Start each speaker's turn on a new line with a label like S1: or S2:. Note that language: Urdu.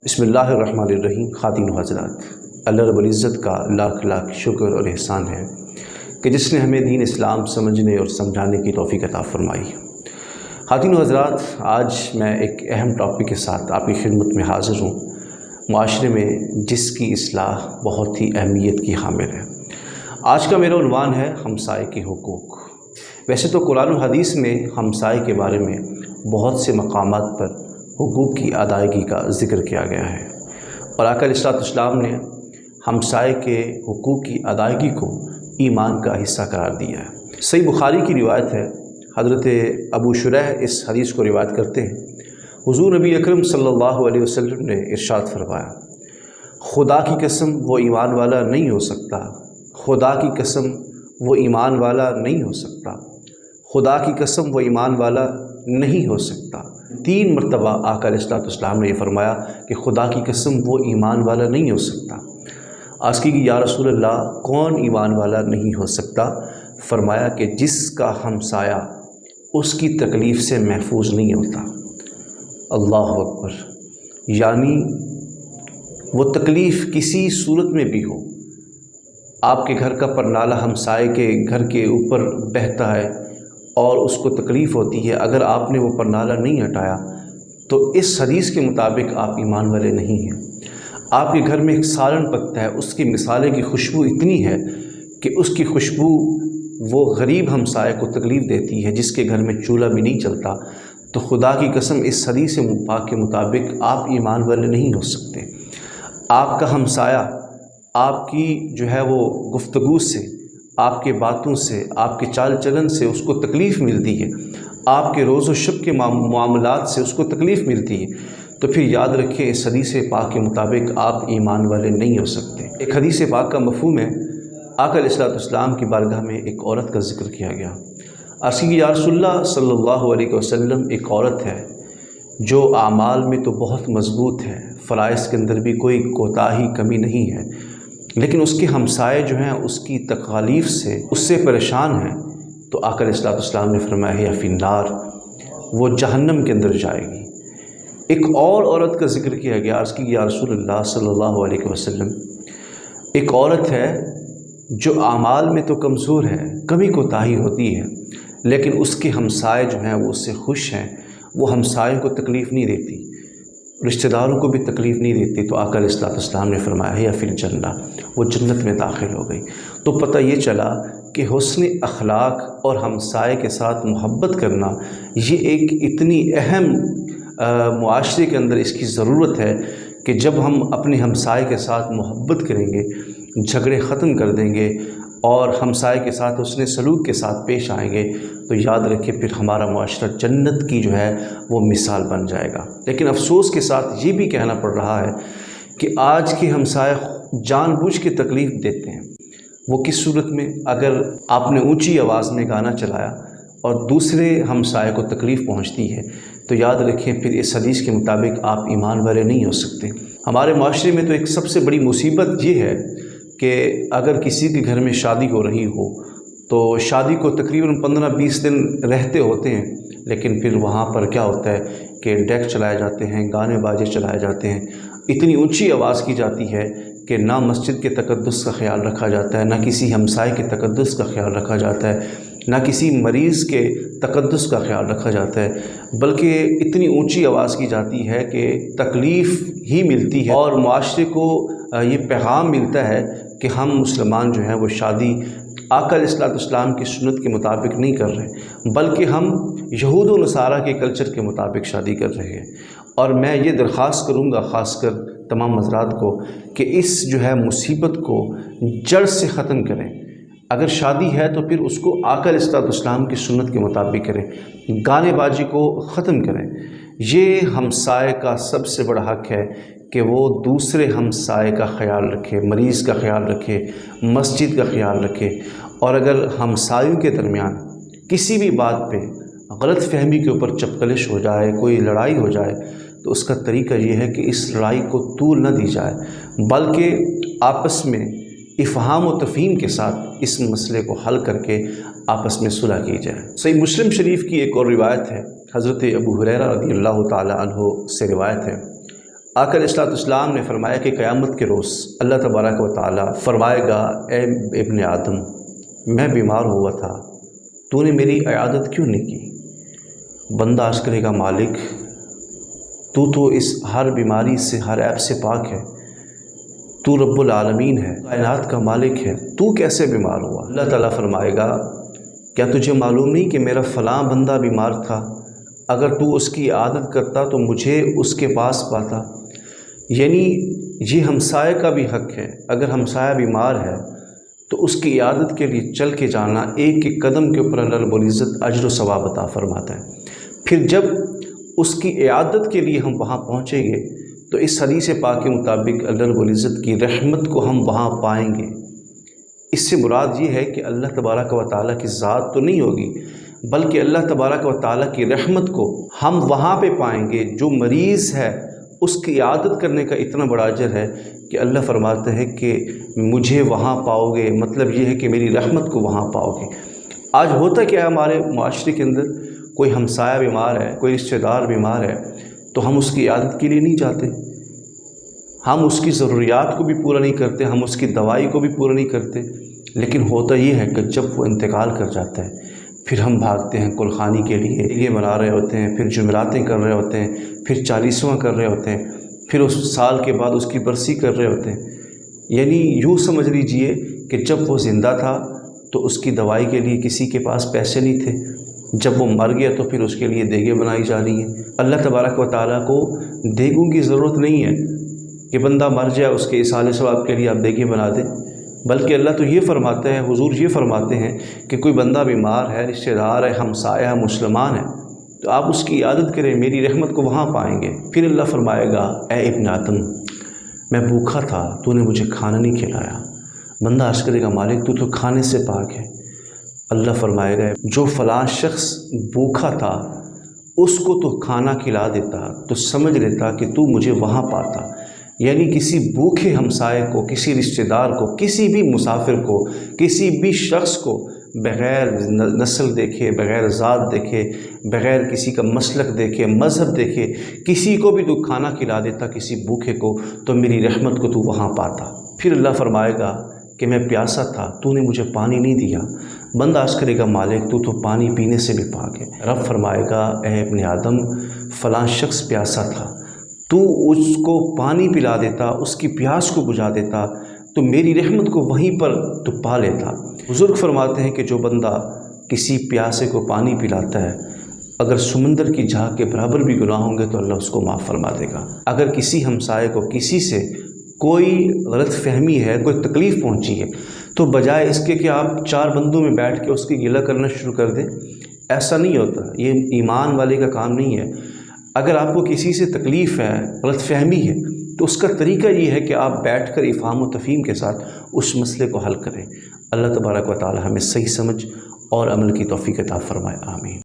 S1: بسم اللہ الرحمن الرحیم۔ خواتین و حضرات، اللہ رب العزت کا لاکھ لاکھ شکر اور احسان ہے کہ جس نے ہمیں دین اسلام سمجھنے اور سمجھانے کی توفیق عطا فرمائی۔ خواتین و حضرات، آج میں ایک اہم ٹاپک کے ساتھ آپ کی خدمت میں حاضر ہوں، معاشرے میں جس کی اصلاح بہت ہی اہمیت کی حامل ہے۔ آج کا میرا عنوان ہے ہمسائے کے حقوق۔ ویسے تو قرآن و حدیث میں ہمسائے کے بارے میں بہت سے مقامات پر حقوق کی ادائیگی کا ذکر کیا گیا ہے، اور آقا علیہ السلام نے ہمسائے کے حقوق کی ادائیگی کو ایمان کا حصہ قرار دیا ہے۔ صحیح بخاری کی روایت ہے، حضرت ابو شریح اس حدیث کو روایت کرتے ہیں، حضور نبی اکرم صلی اللہ علیہ وسلم نے ارشاد فرمایا، خدا کی قسم وہ ایمان والا نہیں ہو سکتا، خدا کی قسم وہ ایمان والا نہیں ہو سکتا، خدا کی قسم وہ ایمان والا نہیں ہو سکتا۔ 3 مرتبہ آقا علیہ السلام نے یہ فرمایا کہ خدا کی قسم وہ ایمان والا نہیں ہو سکتا۔ عرض کی کہ یا رسول اللہ، کون ایمان والا نہیں ہو سکتا؟ فرمایا کہ جس کا ہمسایہ اس کی تکلیف سے محفوظ نہیں ہوتا۔ اللہ اکبر! یعنی وہ تکلیف کسی صورت میں بھی ہو، آپ کے گھر کا پرنالہ ہمسائے کے گھر کے اوپر بہتا ہے اور اس کو تکلیف ہوتی ہے، اگر آپ نے وہ پرنالہ نہیں ہٹایا تو اس حدیث کے مطابق آپ ایمان والے نہیں ہیں۔ آپ کے گھر میں ایک سالن پکتا ہے، اس کی مثالیں کی خوشبو اتنی ہے کہ اس کی خوشبو وہ غریب ہمسائے کو تکلیف دیتی ہے جس کے گھر میں چولہا بھی نہیں چلتا، تو خدا کی قسم اس حدیث پاک کے مطابق آپ ایمان والے نہیں ہو سکتے۔ آپ کا ہمسایہ آپ کی جو ہے وہ گفتگو سے، آپ کے باتوں سے، آپ کے چال چلن سے اس کو تکلیف ملتی ہے، آپ کے روز و شب کے معاملات سے اس کو تکلیف ملتی ہے، تو پھر یاد رکھیں اس حدیث پاک کے مطابق آپ ایمان والے نہیں ہو سکتے۔ ایک حدیث پاک کا مفہوم ہے، آقا علیہ السلام کی بارگاہ میں ایک عورت کا ذکر کیا گیا۔ عرض کی یا رسول اللہ صلی اللہ علیہ وسلم، ایک عورت ہے جو اعمال میں تو بہت مضبوط ہے، فرائض کے اندر بھی کوئی کوتاہی کمی نہیں ہے، لیکن اس کے ہمسائے جو ہیں اس کی تکالیف سے اس سے پریشان ہیں، تو آقا علیہ السلام نے فرمایا ہے یا فی النار، وہ جہنم کے اندر جائے گی۔ ایک اور عورت کا ذکر کیا گیا، عرض کی یا رسول اللہ صلی اللہ علیہ وسلم، ایک عورت ہے جو اعمال میں تو کمزور ہے، کمی کوتاہی ہوتی ہے، لیکن اس کے ہمسائے جو ہیں وہ اس سے خوش ہیں، وہ ہمسائوں کو تکلیف نہیں دیتی، رشتہ داروں کو بھی تکلیف نہیں دیتی، تو آقا علیہ السلام نے فرمایا ہے یا فی الجنہ، وہ جنت میں داخل ہو گئی۔ تو پتہ یہ چلا کہ حسن اخلاق اور ہمسائے کے ساتھ محبت کرنا یہ ایک اتنی اہم معاشرے کے اندر اس کی ضرورت ہے کہ جب ہم اپنے ہمسائے کے ساتھ محبت کریں گے، جھگڑے ختم کر دیں گے اور ہمسائے کے ساتھ حسن سلوک کے ساتھ پیش آئیں گے، تو یاد رکھیں پھر ہمارا معاشرہ جنت کی جو ہے وہ مثال بن جائے گا۔ لیکن افسوس کے ساتھ یہ بھی کہنا پڑ رہا ہے کہ آج کے ہمسائے جان بوجھ کے تکلیف دیتے ہیں۔ وہ کس صورت میں؟ اگر آپ نے اونچی آواز میں گانا چلایا اور دوسرے ہمسائے کو تکلیف پہنچتی ہے، تو یاد رکھیں پھر اس حدیث کے مطابق آپ ایمان والے نہیں ہو سکتے۔ ہمارے معاشرے میں تو ایک سب سے بڑی مصیبت یہ ہے کہ اگر کسی کے گھر میں شادی ہو رہی ہو تو شادی کو تقریباً 15-20 دن رہتے ہوتے ہیں، لیکن پھر وہاں پر کیا ہوتا ہے کہ ڈیک چلائے جاتے ہیں، گانے باجے چلائے جاتے ہیں، اتنی اونچی آواز کی جاتی ہے کہ نہ مسجد کے تقدس کا خیال رکھا جاتا ہے، نہ کسی ہمسائے کے تقدس کا خیال رکھا جاتا ہے، نہ کسی مریض کے تقدس کا خیال رکھا جاتا ہے، بلکہ اتنی اونچی آواز کی جاتی ہے کہ تکلیف ہی ملتی ہے، اور معاشرے کو یہ پیغام ملتا ہے کہ ہم مسلمان جو ہیں وہ شادی آقا علیہ السلام کی سنت کے مطابق نہیں کر رہے، بلکہ ہم یہود و نصارہ کے کلچر کے مطابق شادی کر رہے ہیں۔ اور میں یہ درخواست کروں گا خاص کر تمام حضرات کو کہ اس جو ہے مصیبت کو جڑ سے ختم کریں۔ اگر شادی ہے تو پھر اس کو آقا علیہ السلام کی سنت کے مطابق کریں، گانے بازی کو ختم کریں۔ یہ ہمسائے کا سب سے بڑا حق ہے کہ وہ دوسرے ہمسائے کا خیال رکھے، مریض کا خیال رکھے، مسجد کا خیال رکھے، اور اگر ہمسایوں کے درمیان کسی بھی بات پہ غلط فہمی کے اوپر چپکلش ہو جائے، کوئی لڑائی ہو جائے، تو اس کا طریقہ یہ ہے کہ اس لڑائی کو طول نہ دی جائے، بلکہ آپس میں افہام و تفہیم کے ساتھ اس مسئلے کو حل کر کے آپس میں صلح کی جائے۔ صحیح مسلم شریف کی ایک اور روایت ہے، حضرت ابو ہریرہ رضی اللہ تعالی عنہ سے روایت ہے، آقا علیہ الصلوۃ والسلام نے فرمایا کہ قیامت کے روز اللہ تبارک و تعالی فرمائے گا، اے ابن آدم، میں بیمار ہوا تھا، تو نے میری عیادت کیوں نہیں کی؟ بندہ عرض کرے گا، مالک تو اس ہر بیماری سے، ہر عیب سے پاک ہے، تو رب العالمین ہے، کائنات کا مالک ہے، تو کیسے بیمار ہوا؟ اللہ تعالیٰ فرمائے گا، کیا تجھے معلوم نہیں کہ میرا فلاں بندہ بیمار تھا، اگر تو اس کی عادت کرتا تو مجھے اس کے پاس پاتا۔ یعنی یہ ہمسائے کا بھی حق ہے، اگر ہمسایہ بیمار ہے تو اس کی عیادت کے لیے چل کے جانا، ایک ایک قدم کے اوپر اللہ رب العزت اجر و ثواب عطا فرماتا ہے۔ پھر جب اس کی عیادت کے لیے ہم وہاں پہنچیں گے تو اس حدیث پاک کے مطابق اللہ رب العزت کی رحمت کو ہم وہاں پائیں گے۔ اس سے مراد یہ ہے کہ اللہ تبارک و تعالیٰ کی ذات تو نہیں ہوگی، بلکہ اللہ تبارک و تعالیٰ کی رحمت کو ہم وہاں پہ پائیں گے۔ جو مریض ہے اس کی عادت کرنے کا اتنا بڑا اجر ہے کہ اللہ فرماتا ہے کہ مجھے وہاں پاؤ گے، مطلب یہ ہے کہ میری رحمت کو وہاں پاؤ گے۔ آج ہوتا کیا ہے ہمارے معاشرے کے اندر، کوئی ہمسایہ بیمار ہے، کوئی رشتہ دار بیمار ہے تو ہم اس کی عادت کے لیے نہیں جاتے، ہم اس کی ضروریات کو بھی پورا نہیں کرتے، ہم اس کی دوائی کو بھی پورا نہیں کرتے۔ لیکن ہوتا یہ ہے کہ جب وہ انتقال کر جاتا ہے پھر ہم بھاگتے ہیں کلخانی کے لیے، یہ بنا رہے ہوتے ہیں، پھر جمعراتیں کر رہے ہوتے ہیں، پھر 40واں کر رہے ہوتے ہیں، پھر اس سال کے بعد اس کی برسی کر رہے ہوتے ہیں۔ یعنی یوں سمجھ لیجئے کہ جب وہ زندہ تھا تو اس کی دوائی کے لیے کسی کے پاس پیسے نہیں تھے، جب وہ مر گیا تو پھر اس کے لیے دیگیں بنائی جا رہی ہیں۔ اللہ تبارک و تعالیٰ کو دیگوں کی ضرورت نہیں ہے کہ بندہ مر جائے اس کے ایصال ثواب کے لیے آپ دیگیں بنا دیں، بلکہ اللہ تو یہ فرماتا ہے، حضور یہ فرماتے ہیں کہ کوئی بندہ بیمار ہے، رشتہ دار ہے، ہمسایہ ہے، مسلمان ہے، تو آپ اس کی عادت کریں، میری رحمت کو وہاں پائیں گے۔ پھر اللہ فرمائے گا، اے ابن آدم، میں بھوکا تھا، تو نے مجھے کھانا نہیں کھلایا۔ بندہ عرض کرے گا، مالک تو کھانے سے پاک ہے۔ اللہ فرمائے گا، جو فلاں شخص بھوکا تھا اس کو تو کھانا کھلا دیتا تو سمجھ لیتا کہ تو مجھے وہاں پاتا۔ یعنی کسی بھوکے ہمسائے کو، کسی رشتہ دار کو، کسی بھی مسافر کو، کسی بھی شخص کو بغیر نسل دیکھے، بغیر ذات دیکھے، بغیر کسی کا مسلک دیکھے، مذہب دیکھے، کسی کو بھی تو کھانا کھلا دیتا، کسی بھوکے کو، تو میری رحمت کو تو وہاں پاتا۔ پھر اللہ فرمائے گا کہ میں پیاسا تھا، تو نے مجھے پانی نہیں دیا۔ بندہ عرض کرے گا، مالک تو پانی پینے سے بھی پاک ہے۔ رب فرمائے گا، اے ابن آدم، فلاں شخص پیاسا تھا، تو اس کو پانی پلا دیتا، اس کی پیاس کو بجھا دیتا، تو میری رحمت کو وہیں پر تو پا لیتا۔ بزرگ فرماتے ہیں کہ جو بندہ کسی پیاسے کو پانی پلاتا ہے، اگر سمندر کی جھاگ کے برابر بھی گناہ ہوں گے تو اللہ اس کو معاف فرما دے گا۔ اگر کسی ہمسائے کو کسی سے کوئی غلط فہمی ہے، کوئی تکلیف پہنچی ہے، تو بجائے اس کے کہ آپ 4 بندوں میں بیٹھ کے اس کی گلہ کرنا شروع کر دیں، ایسا نہیں ہوتا، یہ ایمان والے کا کام نہیں ہے۔ اگر آپ کو کسی سے تکلیف ہے، غلط فہمی ہے، تو اس کا طریقہ یہ ہے کہ آپ بیٹھ کر افہام و تفہیم کے ساتھ اس مسئلے کو حل کریں۔ اللہ تبارک و تعالی ہمیں صحیح سمجھ اور عمل کی توفیق عطا فرمائے، آمین۔